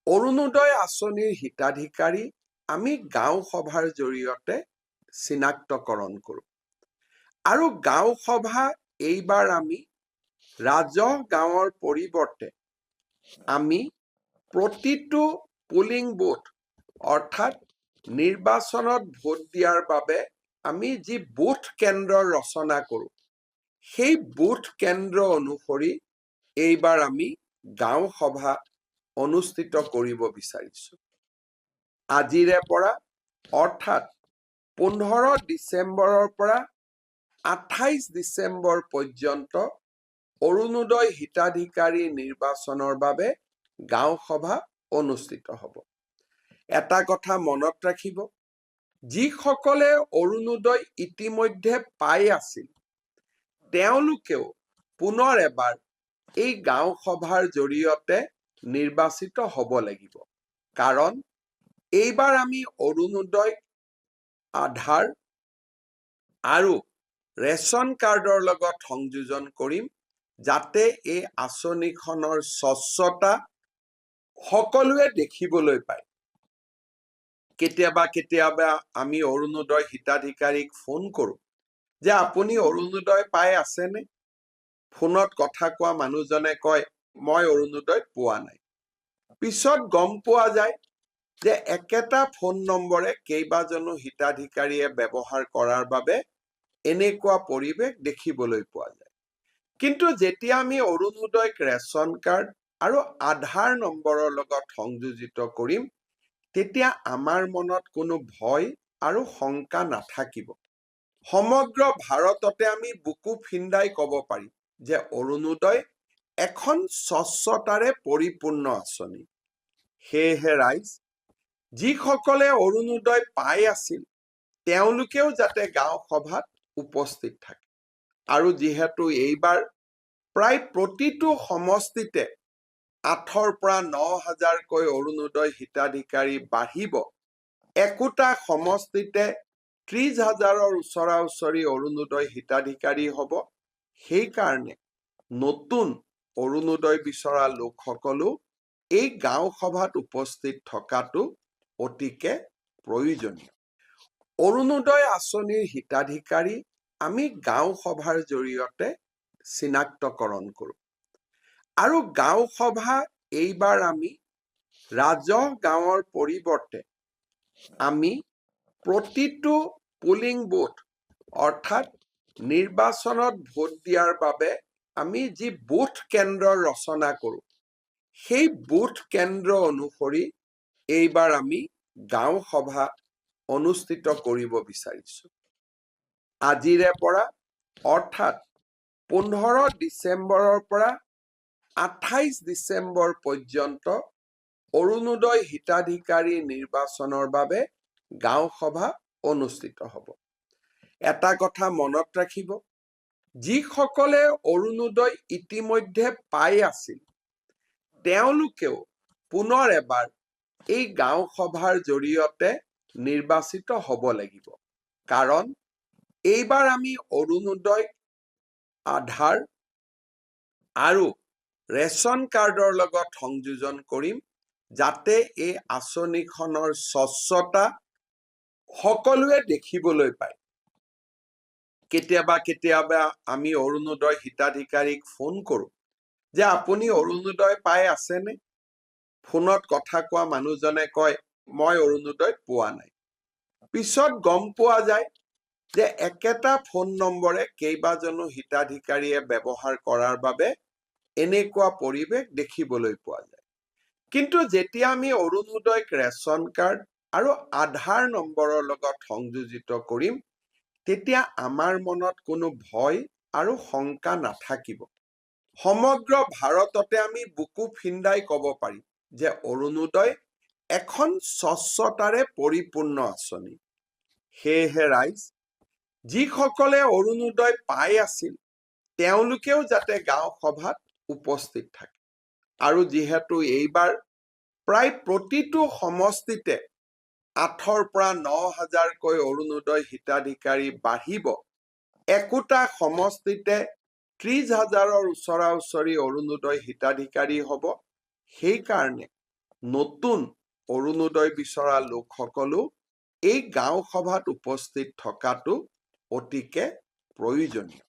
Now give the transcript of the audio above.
অৰুণোদয় আঁচনিৰ হিতাধিকাৰী আমি গাঁও সভাৰ জৰিয়তে চিনাক্তকৰণ কৰোঁ। আৰু গাঁও সভা এইবাৰ আমি ৰাজহ গাঁৱৰ পৰিৱৰ্তে আমি প্ৰতিটো পোলিং বুথ অৰ্থাৎ নিৰ্বাচনত ভোট দিয়াৰ বাবে আমি যি বুথ কেন্দ্ৰ ৰচনা কৰোঁ, সেই বুথ কেন্দ্ৰ অনুসৰি এইবাৰ আমি গাঁও সভা অনুষ্ঠিত কৰিব বিচাৰিছোঁ। আজিৰে পৰা অৰ্থাৎ 15 ডিচেম্বৰৰ পৰা 28 ডিচেম্বৰ পৰ্যন্ত অৰুণোদয় হিতাধিকাৰী নিৰ্বাচনৰ বাবে গাঁও সভা অনুষ্ঠিত হ'ব। এটা কথা মনত ৰাখিব, যিসকলে অৰুণোদয় ইতিমধ্যে পাই আছিল তেওঁলোকেও পুনৰ এবাৰ এই গাঁও সভাৰ জৰিয়তে নিৰ্বাচিত হ'ব লাগিব। কাৰণ এইবাৰ আমি অৰুণোদয় আধাৰ আৰু ৰেচন কাৰ্ডৰ লগত সংযোজন কৰিম, যাতে এই আঁচনিখনৰ স্বচ্ছতা সকলোৱে দেখিবলৈ পায়। কেতিয়াবা আমি অৰুণোদয় হিতাধিকাৰীক ফোন কৰোঁ যে আপুনি অৰুণোদয় পাই আছেনে? ফোনত কথা কোৱা মানুহজনে কয় মই অৰুণোদয় পোৱা নাই। পিছত গম পোৱা যায় যে একেটা ফোন নম্বৰে কেইবাজনো হিতাধিকাৰীয়ে ব্যৱহাৰ কৰাৰ বাবে এনেকুৱা পৰিৱেশ দেখিবলৈ পোৱা যায়। কিন্তু যেতিয়া আমি অৰুণোদয়ক ৰেচন কাৰ্ড আৰু আধাৰ নম্বৰৰ লগত সংযোজিত কৰিম, তেতিয়া আমাৰ মনত কোনো ভয় আৰু শংকা নাথাকিব। সমগ্ৰ ভাৰততে আমি বুকু ফিন্দাই ক'ব পাৰিম যে অৰুণোদয় এখন স্বচ্ছতাৰে পৰিপূৰ্ণ আঁচনি। সেয়েহে ৰাইজ, যিসকলে অৰুণোদয় পাই আছিল তেওঁলোকেও যাতে গাঁও সভাত উপস্থিত থাকে। আৰু যিহেতু এইবাৰ প্ৰায় প্ৰতিটো সমষ্টিতে 8,000ৰ পৰা 9,000কৈ অৰুণোদয় হিতাধিকাৰী বাঢ়িব, একোটা সমষ্টিতে 30,000ৰ ওচৰা-ওচৰি অৰুণোদয় হিতাধিকাৰী হ'ব। সেইকাৰণে নতুন অৰুণোদয় বিচৰা লোকসকলো এই গাঁও সভাত উপস্থিত থকাটো অতিকে প্ৰয়োজনীয়। অৰুণোদয় আঁচনিৰ হিতাধিকাৰী আমি গাঁও সভাৰ জৰিয়তে চিনাক্তকৰণ কৰোঁ। আৰু গাঁও সভা এইবাৰ আমি ৰাজহ গাঁৱৰ পৰিৱৰ্তে আমি প্ৰতিটো পোলিং বুথ অৰ্থাৎ নিৰ্বাচনত ভোট দিয়াৰ বাবে আমি যি বুথ কেন্দ্ৰ ৰচনা কৰোঁ, সেই বুথ কেন্দ্ৰ অনুসৰি এইবাৰ আমি গাঁও সভা অনুষ্ঠিত কৰিব বিচাৰিছোঁ। আজিৰে পৰা অৰ্থাৎ 15 ডিচেম্বৰৰ পৰা 28 ডিচেম্বৰ পৰ্যন্ত অৰুণোদয় হিতাধিকাৰী নিৰ্বাচনৰ বাবে গাঁও সভা অনুষ্ঠিত হ'ব। এটা কথা মনত ৰাখিব, যিসকলে অৰুণোদয় ইতিমধ্যে পাই আছিল তেওঁলোকেও পুনৰ এবাৰ এই গাঁও সভাৰ জৰিয়তে নিৰ্বাচিত হ'ব লাগিব। কাৰণ এইবাৰ আমি অৰুণোদয় আধাৰ আৰু ৰেচন কাৰ্ডৰ লগত সংযোজন কৰিম, যাতে এই আঁচনিখনৰ স্বচ্ছতা সকলোৱে দেখিবলৈ পায়। কেতিয়াবা আমি অৰুণোদয় হিতাধিকাৰীক ফোন কৰোঁ যে আপুনি অৰুণোদয় পাই আছেনে? ফোনত কথা কোৱা মানুহজনে কয় মই অৰুণোদয় পোৱা নাই। পিছত গম পোৱা যায় যে একেটা ফোন নম্বৰে কেইবাজনো হিতাধিকাৰীয়ে ব্যৱহাৰ কৰাৰ বাবে এনেকুৱা পৰিৱেশ দেখিবলৈ পোৱা যায়। কিন্তু যেতিয়া আমি অৰুণোদয়ক ৰেচন কাৰ্ড আৰু আধাৰ নম্বৰৰ লগত সংযোজিত কৰিম, তেতিয়া আমাৰ মনত কোনো ভয় আৰু শংকা নাথাকিব। সমগ্ৰ ভাৰততে আমি বুকু ফিন্দাই ক'ব পাৰিম যে অৰুণোদয় এখন স্বচ্ছতাৰে পৰিপূৰ্ণ আঁচনি। সেয়েহে ৰাইজ, যিসকলে অৰুণোদয় পাই আছিল তেওঁলোকেও যাতে গাঁও সভাত উপস্থিত থাকে। আৰু যিহেতু এইবাৰ প্ৰায় প্ৰতিটো সমষ্টিতে 8,000ৰ পৰা 9,000কৈ অৰুণোদয় হিতাধিকাৰী বাঢ়িব, একোটা সমষ্টিতে 30,000ৰ ওচৰা-ওচৰি অৰুণোদয় হিতাধিকাৰী হ'ব। সেইকাৰণে নতুন অৰুণোদয় বিচৰা লোকসকলো এই গাঁও সভাত উপস্থিত থকাটো অতিকে প্ৰয়োজনীয়।